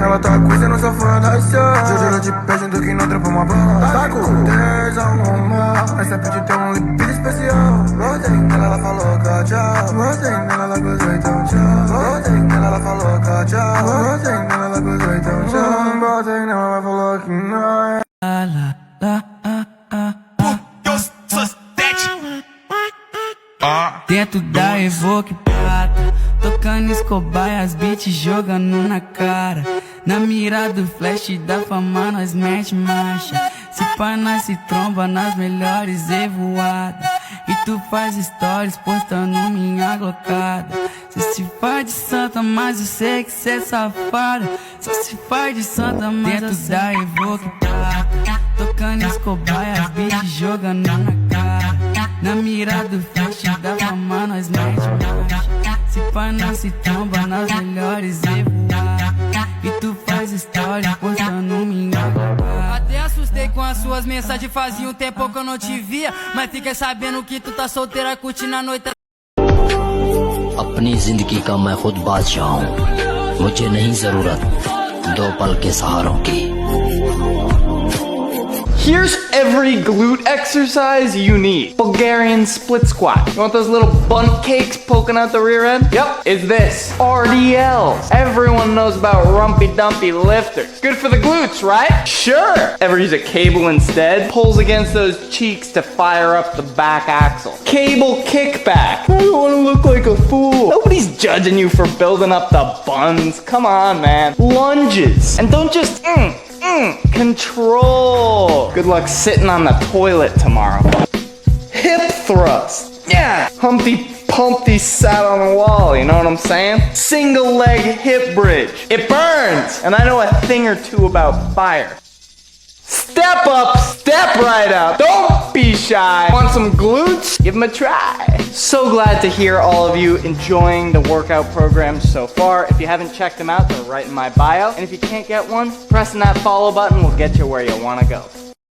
Ela tá coisando essa fantasia. Juro de pé, junto que não trampa uma bala. Tá com tesão normal. Essa bitch tem um libido especial. Gostei nela, ela falou tchau. Gostei nela, ela gostou, então tchau. Gostei nela, ela falou tchau. Gostei nela, ela gostou, então tchau. Gostei nela, ela falou que não é. Dentro da Evoque prata, tocando Escobar e as beats jogando na cara. Na mira do flash da fama nós mete marcha. Se pá nós se tromba nas melhores evoadas. E tu faz stories postando minha glocada. Cê se faz de santa, mas eu sei que cê é safada. Só se faz de santa, mas dentro da Evoque prata, tocando Escobar e as beats jogando na cara. Na mira do flash da fama nós mete marcha. Se pá nós se tromba nas melhores evoadas. E tu faz stories postando minha glocada. Até assustei com as suas mensagens, fazia um tempo que eu não te via. Mas fiquei sabendo que tu tá solteira curtindo a noite. अपनी जिंदगी का मैं खुद बादशाह हूँ, मुझे नहीं जरूरत दो पल के सहारों की। Here's every glute exercise you need. Bulgarian split squat. You want those little bunt cakes poking out the rear end? Yep, it's this. RDLs. Everyone knows about rumpy dumpy lifters. Good for the glutes, right? Sure. Ever use a cable instead? Pulls against those cheeks to fire up the back axle. Cable kickback. I don't want to look like a fool. Nobody's judging you for building up the buns. Come on, man. Lunges. And don't just control. Good luck sitting on the toilet tomorrow. Hip thrust. Yeah. Humpty Pumpty sat on the wall, you know what I'm saying? Single leg hip bridge. It burns. And I know a thing or two about fire. Step up, step right up. Don't be shy. Want some glutes? Give them a try. So glad to hear all of you enjoying the workout programs so far. If you haven't checked them out, they're right in my bio. And if you can't get one, pressing that follow button will get you where you want to go.